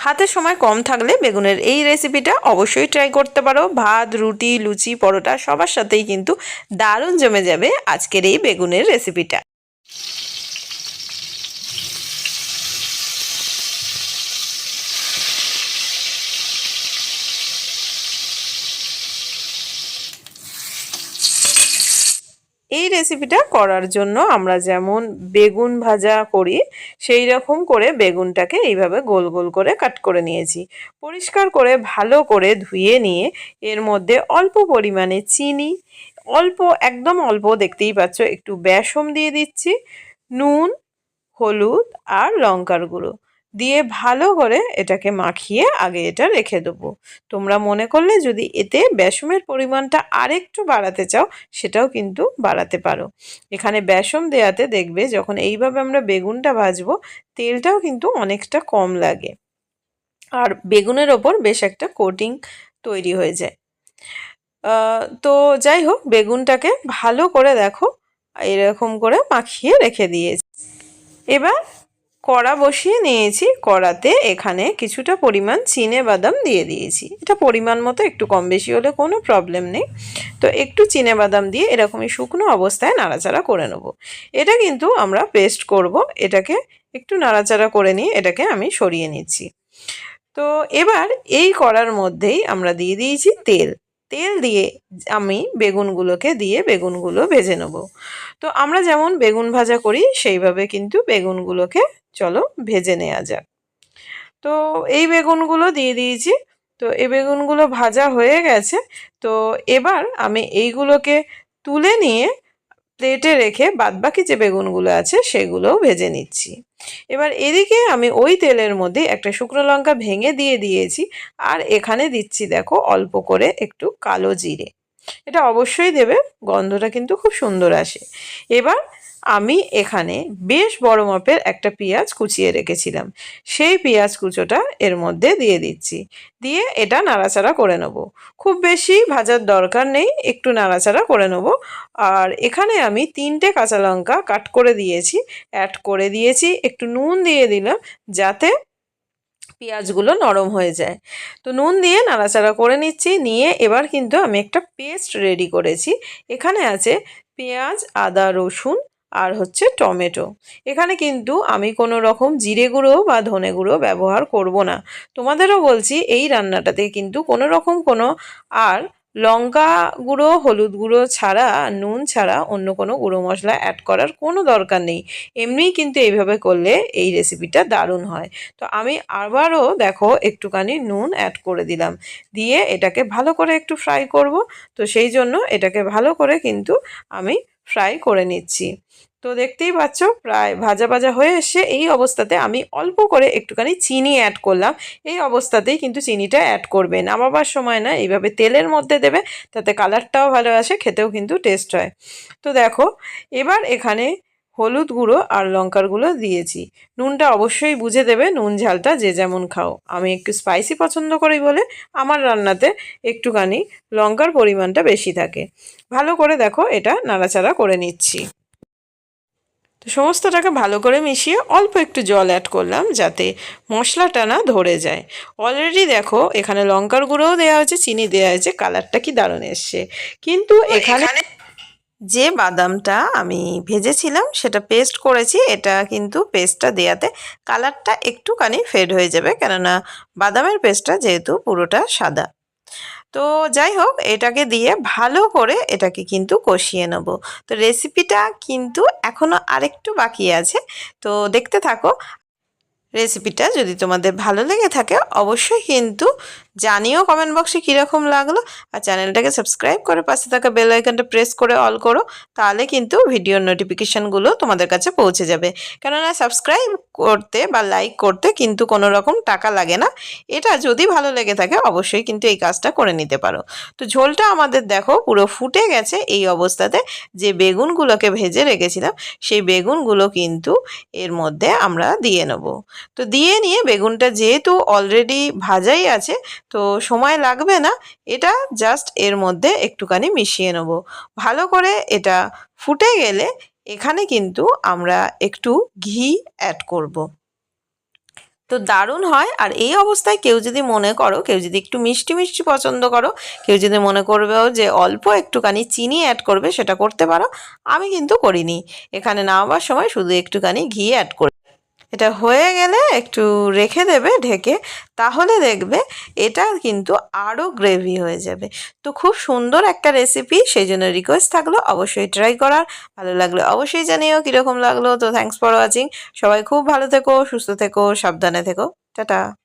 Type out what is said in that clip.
হাতে সময় কম থাকলে বেগুনের এই রেসিপিটা অবশ্যই ট্রাই করতে পারো। ভাত, রুটি, লুচি, পরোটা সবার সাথেই কিন্তু দারুণ জমে যাবে আজকের এই বেগুনের রেসিপিটা। এই রেসিপিটা করার জন্য আমরা যেমন বেগুন ভাজা করি সেই রকম করে বেগুনটাকে এইভাবে গোল গোল করে কাট করে নিয়েছি। পরিষ্কার করে ভালো করে ধুয়ে নিয়ে এর মধ্যে অল্প পরিমাণে চিনি, অল্প একদম অল্প দেখতেই পাচ্ছ একটু বেসন দিয়ে দিচ্ছি, নুন, হলুদ আর লঙ্কার গুঁড়ো দিয়ে ভালো করে এটাকে মাখিয়ে আগে এটা রেখে দেবো। তোমরা মনে করলে যদি এতে বেসনের পরিমাণটা আরেকটু বাড়াতে চাও সেটাও কিন্তু বাড়াতে পারো। এখানে বেসন দেওয়াতে দেখবে যখন এইভাবে আমরা বেগুনটা ভাজবো তেলটাও কিন্তু অনেকটা কম লাগে আর বেগুনের ওপর বেশ একটা কোটিং তৈরি হয়ে যায়। তো যাই হোক, বেগুনটাকে ভালো করে দেখো এরকম করে মাখিয়ে রেখে দিয়েছি। এবার কড়া বসিয়ে নিয়েছি, কড়াতে এখানে কিছুটা পরিমাণ চিনেবাদাম দিয়ে দিয়েছি। এটা পরিমাণ মতো, একটু কম বেশি হলে কোনো প্রবলেম নেই। তো একটু চিনেবাদাম দিয়ে এরকমই শুকনো অবস্থায় নাড়াচাড়া করে নেব। এটা কিন্তু আমরা পেস্ট করব, এটাকে একটু নাড়াচাড়া করে নিয়ে এটাকে আমি সরিয়ে নিচ্ছি। তো এবার এই কড়ার মধ্যেই আমরা দিয়ে দিয়েছি তেল। তেল দিয়ে আমি বেগুনগুলোকে দিয়ে বেগুনগুলো ভেজে নেব। তো আমরা যেমন বেগুন ভাজা করি সেইভাবে কিন্তু বেগুনগুলোকে চলো ভেজে নেওয়া যাক। তো এই বেগুনগুলো দিয়ে দিয়েছি। তো এই বেগুনগুলো ভাজা হয়ে গেছে। তো এবার আমি এইগুলোকে তুলে নিয়ে প্লেটে রেখে বাদবাকি যে বেগুনগুলো আছে সেগুলোও ভেজে নিচ্ছি। এবার এদিকে আমি ওই তেলের মধ্যে একটা শুকনো লঙ্কা ভেঙে দিয়ে দিয়েছি আর এখানে দিচ্ছি দেখো অল্প করে একটু কালো জিরে। এটা অবশ্যই দেবে, গন্ধটা কিন্তু খুব সুন্দর আসে। এবার আমি এখানে বেশ বড় মাপের একটা পেঁয়াজ কুচিয়ে রেখেছিলাম, সেই পেঁয়াজ কুচোটা এর মধ্যে দিয়ে দিচ্ছি। দিয়ে এটা নাড়াচাড়া করে নেব। খুব বেশি ভাজার দরকার নেই, একটু নাড়াচাড়া করে নেব। আর এখানে আমি 3টে কাঁচা লঙ্কা কাট করে দিয়েছি, অ্যাড করে দিয়েছি, একটু নুন দিয়ে দিলাম যাতে পেঁয়াজগুলো নরম হয়ে যায়। তো নুন দিয়ে নাড়াচাড়া করে নিচ্ছি, নিয়ে এবার কিন্তু আমি একটা পেস্ট রেডি করেছি। এখানে আছে পেঁয়াজ, আদা, রসুন আর হচ্ছে টমেটো। এখানে কিন্তু আমি কোনো রকম জিরে গুঁড়ো বা ধনে গুঁড়ো ব্যবহার করব না। তোমাদেরও বলছি এই রান্নাটাতে কিন্তু কোনো রকম কোনো আর লঙ্কা গুঁড়ো, হলুদ গুঁড়ো ছাড়া, নুন ছাড়া অন্য কোনো গুঁড়ো মশলা অ্যাড করার কোনো দরকার নেই। এমনিই কিন্তু এইভাবে করলে এই রেসিপিটা দারুণ হয়। তো আমি আবারও দেখো একটুখানি নুন অ্যাড করে দিলাম, দিয়ে এটাকে ভালো করে একটু ফ্রাই করব। তো সেই জন্য এটাকে ভালো করে কিন্তু আমি ফ্রাই করে নিচ্ছি। তো দেখতেই পাচ্ছ প্রায় ভাজা ভাজা হয়ে এসে এই অবস্থাতে আমি অল্প করে একটুখানি চিনি অ্যাড করলাম। এই অবস্থাতেই কিন্তু চিনিটা অ্যাড করবে, নামাবার সময় না, এইভাবে তেলের মধ্যে দেবে, তাতে কালারটাও ভালো আসে, খেতেও কিন্তু টেস্ট হয়। তো দেখো এবার এখানে হলুদ গুঁড়ো আর লঙ্কার গুঁড়ো দিয়েছি। নুনটা অবশ্যই বুঝে দেবে, নুন ঝালটা যে যেমন খাও। আমি একটু স্পাইসি পছন্দ করি বলে আমার রান্নাতে একটুখানি লঙ্কার পরিমাণটা বেশি থাকে। ভালো করে দেখো এটা নাড়াচাড়া করে নিচ্ছি। তো সমস্তটাকে ভালো করে মিশিয়ে অল্প একটু জল অ্যাড করলাম যাতে মশলাটা না ধরে যায়। অলরেডি দেখো এখানে লঙ্কার গুঁড়োও দেওয়া হয়েছে, চিনি দেওয়া হয়েছে, কালারটা কি দারুণ এসছে। কিন্তু এখানে যে বাদামটা আমি ভেজেছিলাম সেটা পেস্ট করেছি, এটা কিন্তু পেস্টটা দেওয়াতে কালারটা একটুখানি ফেড হয়ে যাবে, কেননা বাদামের পেস্টটা যেহেতু পুরোটা সাদা। তো যাই হোক, এটাকে দিয়ে ভালো করে এটাকে কিন্তু কষিয়ে নেব। তো রেসিপিটা কিন্তু এখনও আরেকটু বাকি আছে, তো দেখতে থাকো। রেসিপিটা যদি তোমাদের ভালো লেগে থাকে অবশ্যই কিন্তু জানিও কমেন্ট বক্সে কীরকম লাগলো। আর চ্যানেলটাকে সাবস্ক্রাইব করে পাশে থাকা বেল আইকনটা প্রেস করে অল করো, তাহলে কিন্তু ভিডিওর নোটিফিকেশানগুলো তোমাদের কাছে পৌঁছে যাবে। কেননা সাবস্ক্রাইব করতে বা লাইক করতে কিন্তু কোনো রকম টাকা লাগে না। এটা যদি ভালো লেগে থাকে অবশ্যই কিন্তু এই কাজটা করে নিতে পারো। তো ঝোলটা আমাদের দেখো পুরো ফুটে গেছে। এই অবস্থাতে যে বেগুনগুলোকে ভেজে রেখেছিলাম সেই বেগুনগুলো কিন্তু এর মধ্যে আমরা দিয়ে নেব। তো দিয়ে নিয়ে বেগুনটা যেহেতু অলরেডি ভাজাই আছে তো সময় লাগবে না, এটা জাস্ট এর মধ্যে একটুখানি মিশিয়ে নেব। ভালো করে এটা ফুটে গেলে এখানে কিন্তু আমরা একটু ঘি অ্যাড করব। তো দারুণ হয়। আর এই অবস্থায় কেউ যদি মনে করো, কেউ যদি একটু মিষ্টি মিষ্টি পছন্দ করো, কেউ যদি মনে করবেও যে অল্প একটুখানি চিনি অ্যাড করবে, সেটা করতে পারো। আমি কিন্তু করিনি, এখানে নামাবার সময় শুধু একটুখানি ঘি অ্যাড করি। এটা হয়ে গেলে একটু রেখে দেবে ঢেকে, তাহলে দেখবে এটা কিন্তু আরও গ্রেভি হয়ে যাবে। তো খুব সুন্দর একটা রেসিপি, সেই জন্য রিকোয়েস্ট থাকলো অবশ্যই ট্রাই করার। ভালো লাগলে অবশ্যই জানিও কীরকম লাগলো। তো থ্যাঙ্কস ফর ওয়াচিং। সবাই খুব ভালো থেকো, সুস্থ থেকো, সাবধানে থেকো। টাটা।